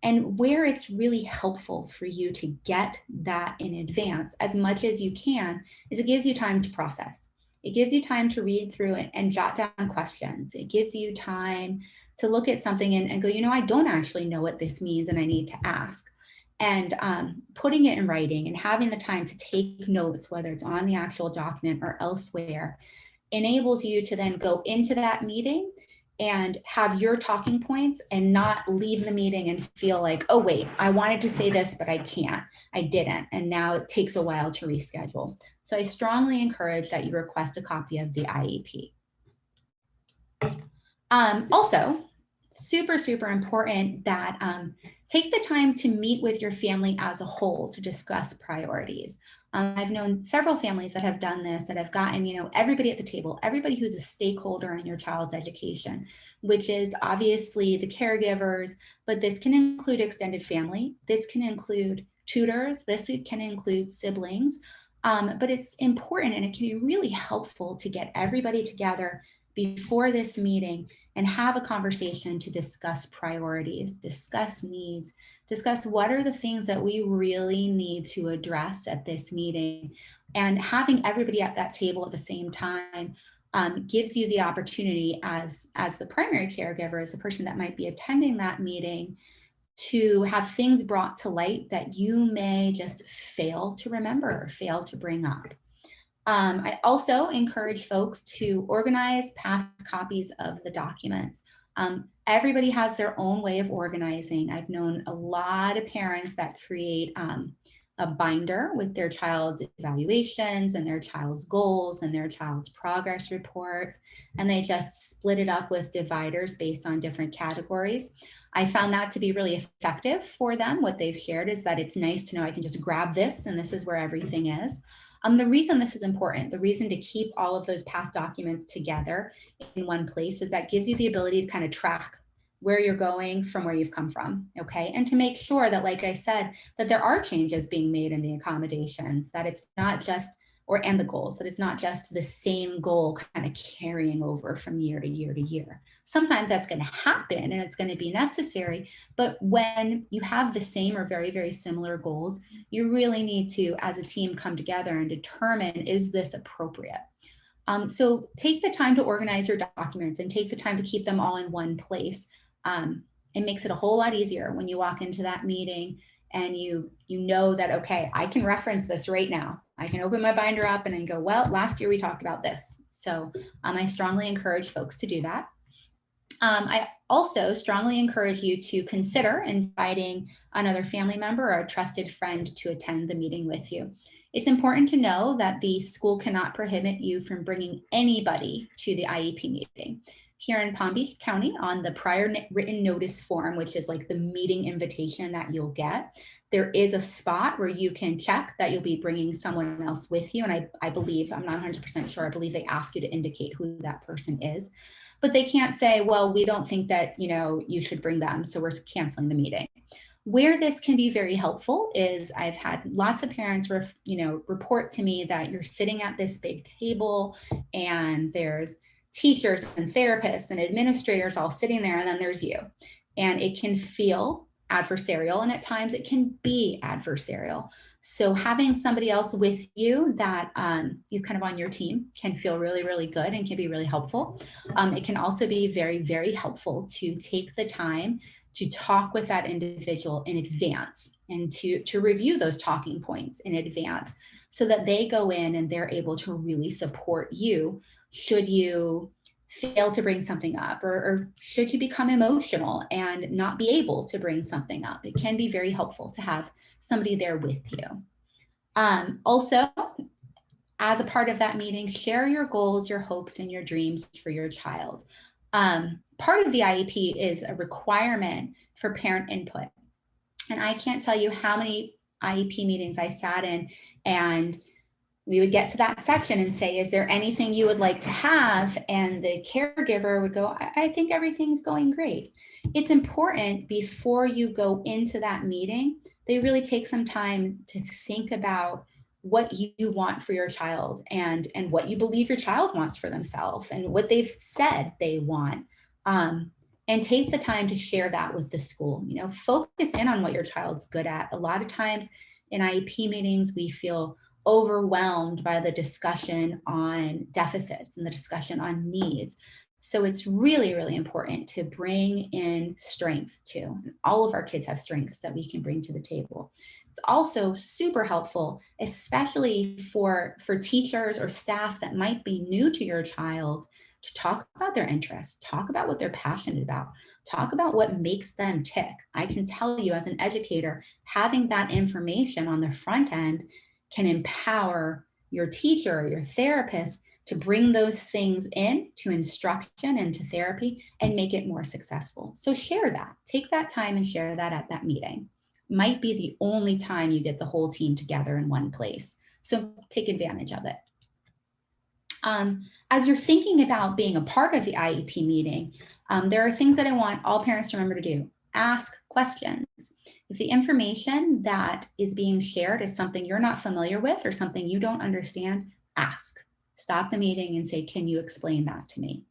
And where it's really helpful for you to get that in advance as much as you can is it gives you time to process. It gives you time to read through it and jot down questions. It gives you time to look at something and go, you know, I don't actually know what this means and I need to ask. And putting it in writing and having the time to take notes, whether it's on the actual document or elsewhere, enables you to then go into that meeting and have your talking points and not leave the meeting and feel like, oh, wait, I wanted to say this, but I can't, I didn't. And now it takes a while to reschedule. So I strongly encourage that you request a copy of the IEP. Also, super, super important that take the time to meet with your family as a whole to discuss priorities. I've known several families that have done this, that have gotten, you know, everybody at the table, everybody who's a stakeholder in your child's education, which is obviously the caregivers, but this can include extended family. This can include tutors. This can include siblings. But it's important and it can be really helpful to get everybody together before this meeting and have a conversation to discuss priorities, discuss needs, discuss what are the things that we really need to address at this meeting. And having everybody at that table at the same time gives you the opportunity as the primary caregiver, as the person that might be attending that meeting, to have things brought to light that you may just fail to remember or fail to bring up. I also encourage folks to organize past copies of the documents. Everybody has their own way of organizing. I've known a lot of parents that create a binder with their child's evaluations and their child's goals and their child's progress reports, and they just split it up with dividers based on different categories. I found that to be really effective for them. What they've shared is that it's nice to know I can just grab this and this is where everything is. The reason this is important, the reason to keep all of those past documents together in one place is that gives you the ability to kind of track where you're going from where you've come from, okay? And to make sure that, like I said, that there are changes being made in the accommodations, that it's not just, and the goals, that it's not just the same goal kind of carrying over from year to year to year. Sometimes that's going to happen and it's going to be necessary, but when you have the same or very, very similar goals, you really need to, as a team, come together and determine, is this appropriate? So take the time to organize your documents and take the time to keep them all in one place. It makes it a whole lot easier when you walk into that meeting and you know that, okay, I can reference this right now. I can open my binder up and I go, well, last year we talked about this. So I strongly encourage folks to do that. I also strongly encourage you to consider inviting another family member or a trusted friend to attend the meeting with you. It's important to know that the school cannot prohibit you from bringing anybody to the IEP meeting. Here in Palm Beach County, on the prior written notice form, which is like the meeting invitation that you'll get, there is a spot where you can check that you'll be bringing someone else with you. And I believe, I'm not 100% sure, I believe they ask you to indicate who that person is. But they can't say, well, we don't think that, you should bring them, so we're canceling the meeting. Where this can be very helpful is I've had lots of parents report to me that you're sitting at this big table and there's teachers and therapists and administrators all sitting there, and then there's you. And it can feel adversarial, and at times it can be adversarial. So having somebody else with you that is kind of on your team can feel really, really good and can be really helpful. It can also be very, very helpful to take the time to talk with that individual in advance and to review those talking points in advance so that they go in and they're able to really support you should you fail to bring something up or should you become emotional and not be able to bring something up. It can be very helpful to have somebody there with you. Also, as a part of that meeting, share your goals, your hopes, and your dreams for your child. Part of the IEP is a requirement for parent input. And I can't tell you how many IEP meetings I sat in and we would get to that section and say, is there anything you would like to have? And the caregiver would go, I think everything's going great. It's important before you go into that meeting, they really take some time to think about what you want for your child and what you believe your child wants for themselves and what they've said they want. And take the time to share that with the school. You know, focus in on what your child's good at. A lot of times in IEP meetings, we feel overwhelmed by the discussion on deficits and the discussion on needs. So it's really, really important to bring in strengths too. And all of our kids have strengths that we can bring to the table. It's also super helpful, especially for teachers or staff that might be new to your child, to talk about their interests, talk about what they're passionate about, talk about what makes them tick. I can tell you as an educator, having that information on the front end can empower your teacher or your therapist to bring those things in to instruction and to therapy and make it more successful. So share that, take that time and share that at that meeting. Might be the only time you get the whole team together in one place. So take advantage of it. As you're thinking about being a part of the IEP meeting, there are things that I want all parents to remember to do. Ask questions. If the information that is being shared is something you're not familiar with or something you don't understand, ask. Stop the meeting and say, can you explain that to me?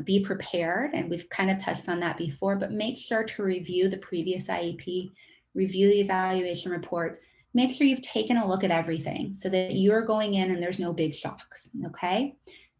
Be prepared, and we've kind of touched on that before, but make sure to review the previous IEP, review the evaluation reports, make sure you've taken a look at everything so that you're going in and there's no big shocks, okay?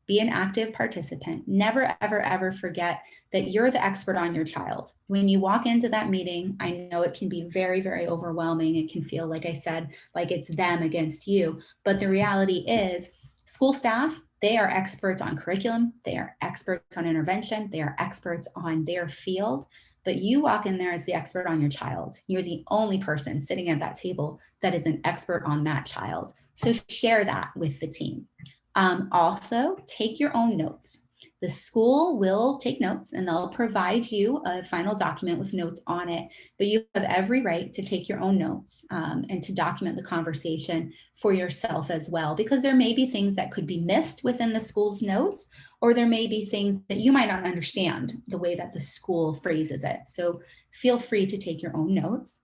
Be an active participant. Never, ever, ever forget that you're the expert on your child. When you walk into that meeting, I know it can be very, very overwhelming. It can feel, like I said, like it's them against you. But the reality is, school staff, they are experts on curriculum. They are experts on intervention. They are experts on their field. But you walk in there as the expert on your child. You're the only person sitting at that table that is an expert on that child. So share that with the team. Also, take your own notes. The school will take notes and they'll provide you a final document with notes on it, but you have every right to take your own notes and to document the conversation for yourself as well, because there may be things that could be missed within the school's notes, or there may be things that you might not understand the way that the school phrases it. So feel free to take your own notes.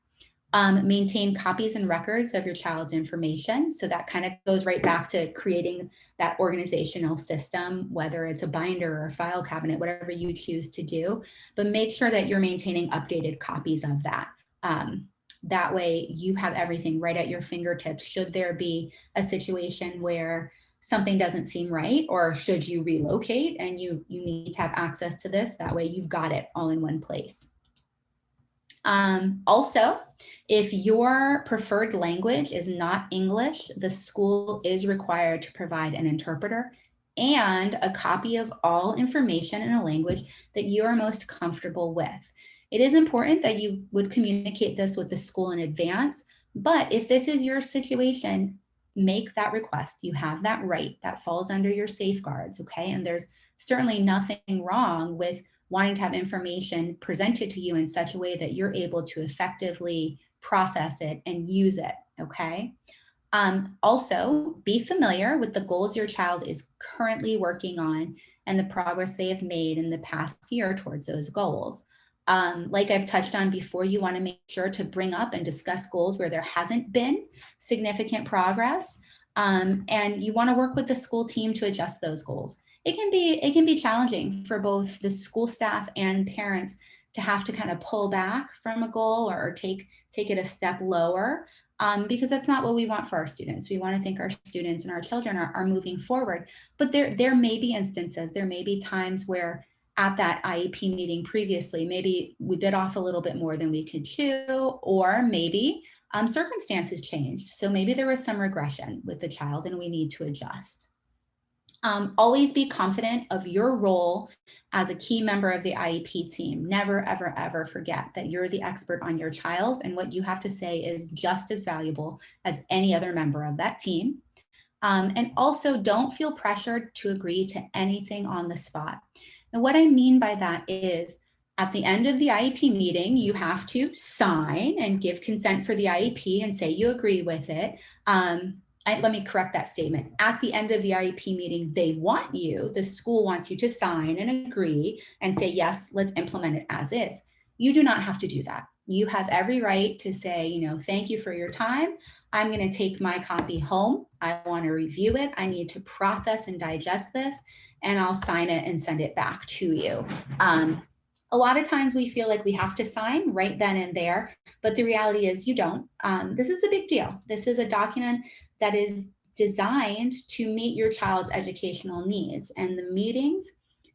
Maintain copies and records of your child's information. So that kind of goes right back to creating that organizational system, whether it's a binder or a file cabinet, whatever you choose to do, but make sure that you're maintaining updated copies of that. That way you have everything right at your fingertips. Should there be a situation where something doesn't seem right, or should you relocate and you need to have access to this, that way you've got it all in one place. Also, if your preferred language is not English, the school is required to provide an interpreter and a copy of all information in a language that you are most comfortable with. It is important that you would communicate this with the school in advance, but if this is your situation, make that request. You have that right. That falls under your safeguards, okay? And there's certainly nothing wrong with wanting to have information presented to you in such a way that you're able to effectively process it and use it, okay? Also, be familiar with the goals your child is currently working on and the progress they have made in the past year towards those goals. Like I've touched on before, you want to make sure to bring up and discuss goals where there hasn't been significant progress. And you want to work with the school team to adjust those goals. It can be challenging for both the school staff and parents to have to kind of pull back from a goal or take it a step lower, because that's not what we want for our students. We want to think our students and our children are moving forward. But there may be instances, there may be times where at that IEP meeting previously, maybe we bit off a little bit more than we could chew, or maybe circumstances changed. So maybe there was some regression with the child and we need to adjust. Always be confident of your role as a key member of the IEP team. Never, ever, ever forget that you're the expert on your child, and what you have to say is just as valuable as any other member of that team. And also don't feel pressured to agree to anything on the spot. And what I mean by that is, at the end of the IEP meeting, you have to sign and give consent for the IEP and say you agree with it. let me correct that statement. At the end of the IEP meeting, they want you, the school wants you to sign and agree and say, yes, let's implement it as is. You do not have to do that. You have every right to say, thank you for your time. I'm going to take my copy home. I want to review it. I need to process and digest this, and I'll sign it and send it back to you. A lot of times we feel like we have to sign right then and there, but the reality is you don't. This is a big deal. This is a document that is designed to meet your child's educational needs, and the meetings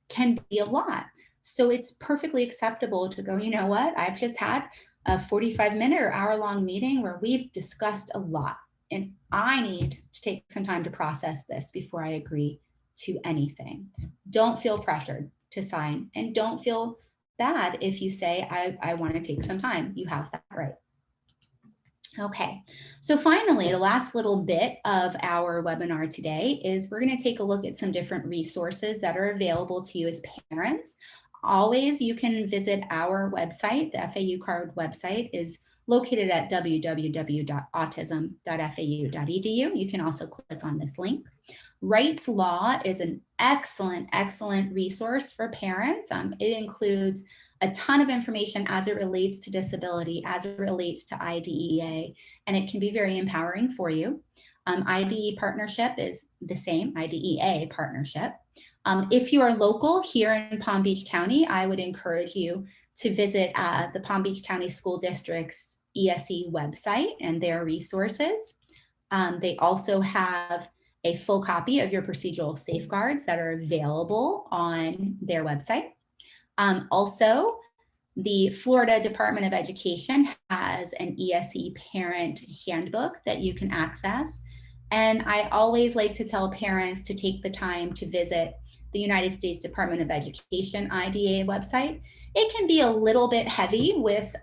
can be a lot. So it's perfectly acceptable to go, you know what, I've just had a 45-minute or hour-long meeting where we've discussed a lot, and I need to take some time to process this before I agree to anything. Don't feel pressured to sign, and don't feel bad if you say, I want to take some time. You have that right. Okay, so finally, the last little bit of our webinar today is we're going to take a look at some different resources that are available to you as parents. Always, you can visit our website. The FAU Card website is located at www.autism.fau.edu. You can also click on this link. Wright's Law is an excellent resource for parents. It includes a ton of information as it relates to disability, as it relates to IDEA, and it can be very empowering for you. IDE partnership is the same, IDEA partnership. If you are local here in Palm Beach County, I would encourage you to visit the Palm Beach County School District's ESE website and their resources. They also have a full copy of your procedural safeguards that are available on their website. Also, the Florida Department of Education has an ESE parent handbook that you can access. And I always like to tell parents to take the time to visit the United States Department of Education IDEA website. It can be a little bit heavy with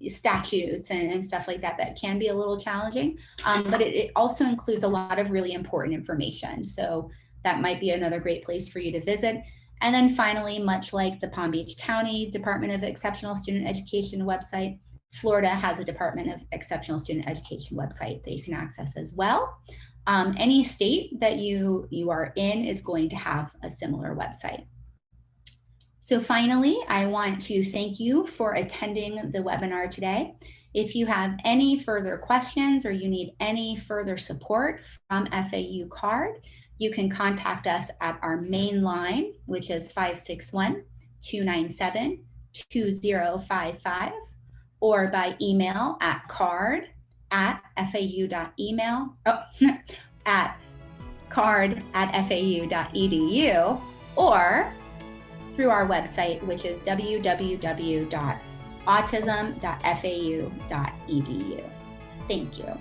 statutes and stuff like that can be a little challenging, but it also includes a lot of really important information. So that might be another great place for you to visit. And then finally, much like the Palm Beach County Department of Exceptional Student Education website, Florida has a Department of Exceptional Student Education website that you can access as well. Any state that you are in is going to have a similar website. So finally, I want to thank you for attending the webinar today. If you have any further questions or you need any further support from FAU Card, you can contact us at our main line, which is 561-297-2055, or by email at card@fau.edu, or through our website, which is www.autism.fau.edu. Thank you.